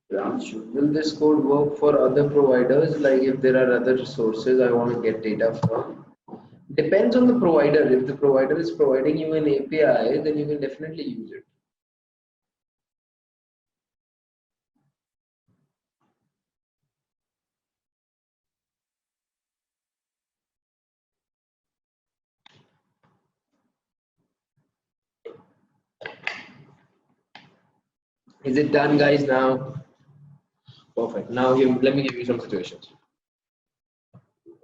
Will this code work for other providers? Like if there are other sources I want to get data from? Depends on the provider. If the provider is providing you an API, then you can definitely use it. Is it done, guys, now? Perfect. Now let me give you some situations.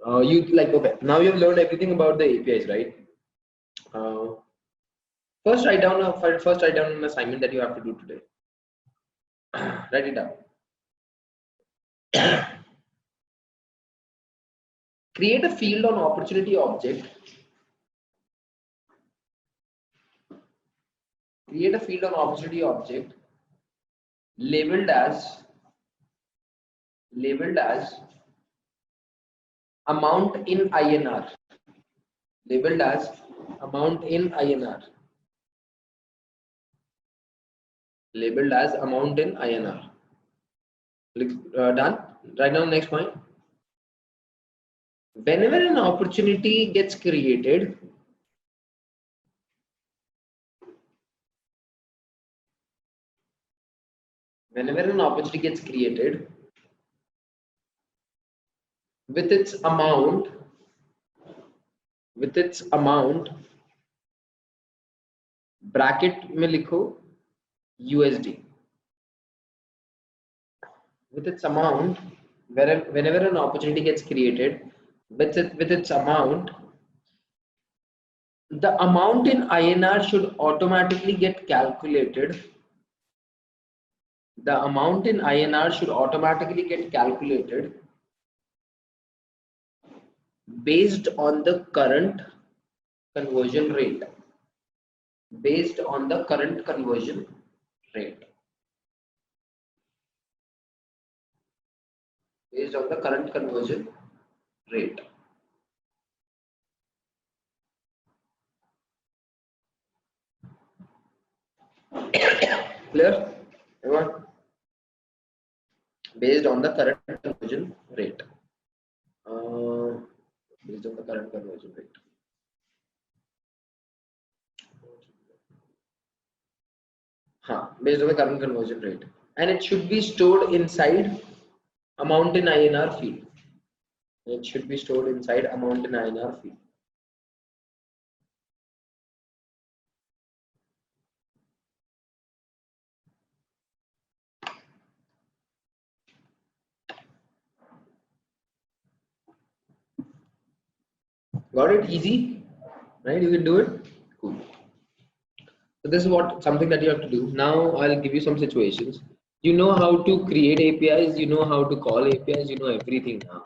Okay, now you've learned everything about the APIs, right? Uh, first write down an assignment that you have to do today. Write it down. Create a field on opportunity object. Create a field on opportunity object labeled as amount in INR. Labeled as amount in INR. Labeled as amount in INR. Done. Right now, next point. Whenever an opportunity gets created, with its amount, bracket में लिखो USD. With its amount, whenever an opportunity gets created, with its amount, the amount in INR should automatically get calculated. The amount in INR should automatically get calculated based on the current conversion rate. Based on the current conversion rate. Based on the current conversion rate. Clear? Everyone? Based on the current conversion rate. Based on the current conversion rate. Based on the current conversion rate. And it should be stored inside amount in INR field. It should be stored inside amount in INR field. Got it? Easy, right? You can do it. Cool. So this is something that you have to do. Now I'll give you some situations. You know how to create APIs. You know how to call APIs. You know everything now.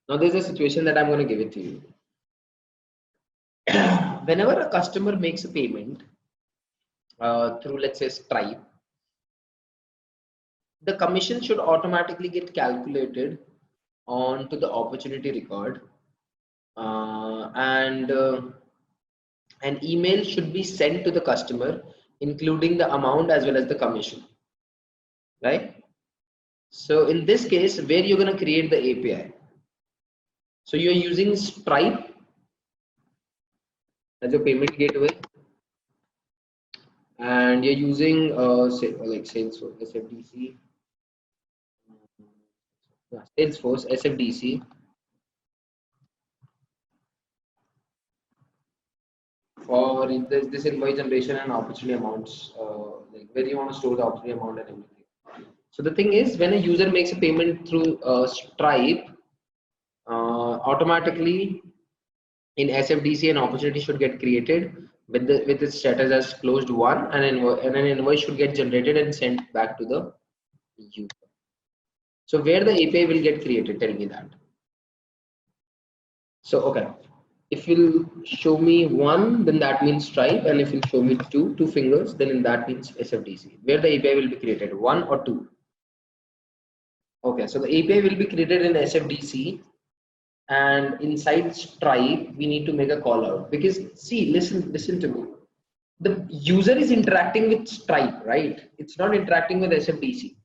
Now there's a situation that I'm going to give it to you. Whenever a customer makes a payment through, let's say, Stripe, the commission should automatically get calculated onto the opportunity record, and an email should be sent to the customer including the amount as well as the commission, right? So in this case, where you're going to create the API, so you're using Stripe as your payment gateway, and you're using like Salesforce SFDC, Salesforce SFDC for this invoice generation and opportunity amounts, like where you want to store the opportunity amount and everything. So the thing is, when a user makes a payment through Stripe, automatically in SFDC an opportunity should get created with its status as closed won, and an invoice should get generated and sent back to the user. So where the API will get created, tell me that. So okay, if you'll show me one, then that means Stripe, and if you'll show me two fingers, then in that means SFDC. Where the API will be created, 1 or 2? Okay, so the API will be created in SFDC, and inside Stripe we need to make a call out, because see, listen to me. the user is interacting with Stripe, right? It's not interacting with SFDC.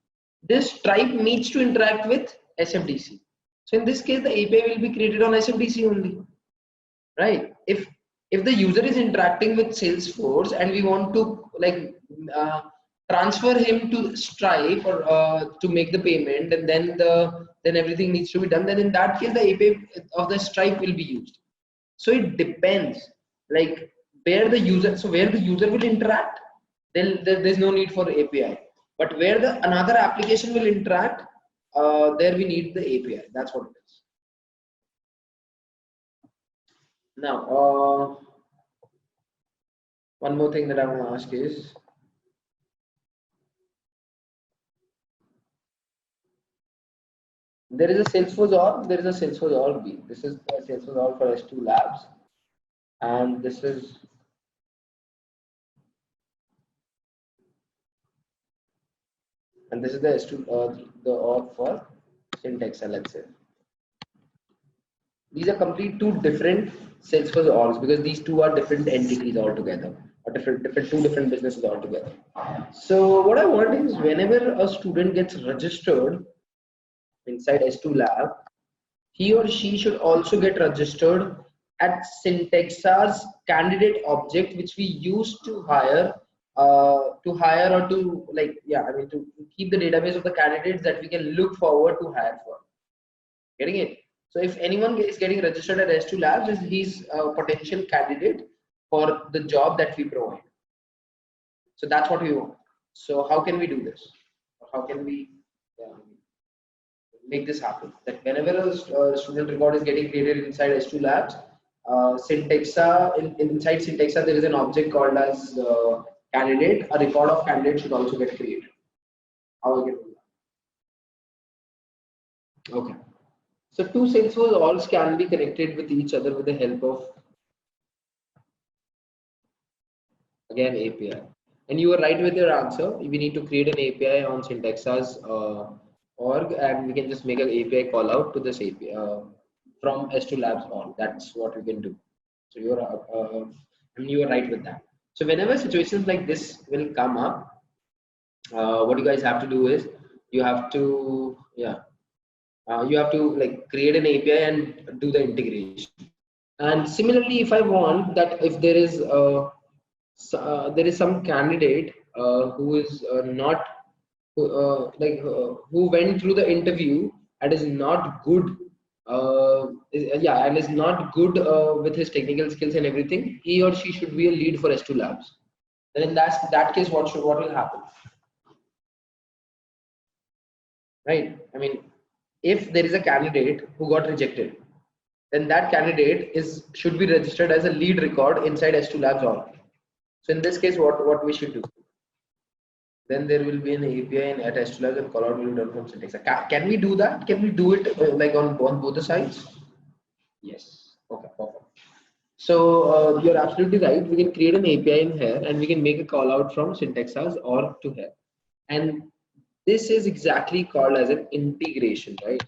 This Stripe needs to interact with SFDC. So in this case, the API will be created on SFDC only, right? If the user is interacting with Salesforce and we want to like transfer him to Stripe or to make the payment, and then everything needs to be done, then in that case the API of the Stripe will be used. So it depends, like where the user will interact, then there's no need for API. But where the another application will interact, there we need the API. That's what it is. Now, one more thing that I want to ask is, there is a Salesforce org, there is a Salesforce org B. This is a Salesforce org for S2 Labs, and this is the S2 the org for Syntexa, let's say. These are complete two different Salesforce orgs because these two are different entities altogether, or two different businesses altogether. So what I want is, whenever a student gets registered inside S2 Lab, he or she should also get registered at Syntexa's candidate object, which we use to hire or to to keep the database of the candidates that we can look forward to hire for. Getting it? So if anyone is getting registered at S2 Labs, he's a potential candidate for the job that we provide. So that's what we want. So how can we do this? How can we make this happen? That whenever a student record is getting created inside S2 Labs, inside Syntexa there is an object called as candidate. A record of candidate should also get created. How I can do that? Okay. So two Salesforce orgs can be connected with each other with the help of, again, API. And you are right with your answer. We need to create an API on Syntexa's org, and we can just make an API call out to this API from S2 Labs org. That's what we can do. So you are right with that. So whenever situations like this will come up, what you guys have to do is you have to like create an API and do the integration. And similarly, if I want that, if there is some candidate who is who went through the interview and is not good, and is not good with his technical skills and everything, he or she should be a lead for S2 Labs. Then in that case, what will happen? Right? I mean, if there is a candidate who got rejected, then that candidate should be registered as a lead record inside S2 Labs org. So in this case, what we should do? Then there will be an API at S2 Labs and call out will be done from Syntexa. Can we do that? Can we do it like on both the sides? Yes. Okay, perfect. So you're absolutely right. We can create an API in here and we can make a call out from Syntexa's org to here. And this is exactly called as an integration, right?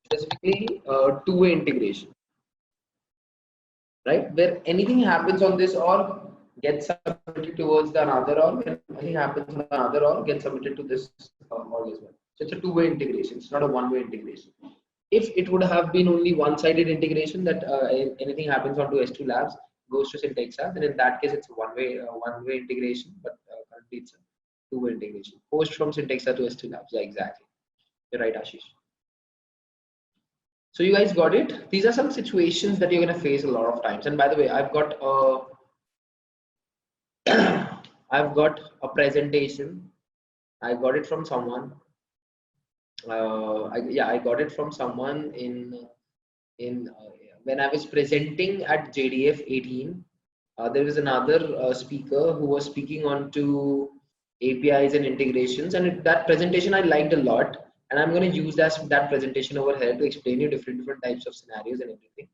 Specifically, two-way integration, right? Where anything happens on this org gets submitted towards the another org, and anything happens on another org gets submitted to this org as well. So it's a two-way integration. It's not a one-way integration. If it would have been only one-sided integration, that anything happens onto S2 Labs goes to Syntexa, then in that case it's a one-way integration. But currently it's a two-way integration. Post from Syntexa to S2 Labs. Yeah, exactly. You're right, Ashish. So you guys got it. These are some situations that you're gonna face a lot of times. And by the way, I've got a presentation. I got it from someone. I got it from someone in when I was presenting at JDF 18. There was another speaker who was speaking on to APIs and integrations, and that presentation I liked a lot. And I'm going to use that presentation over here to explain you different types of scenarios and everything.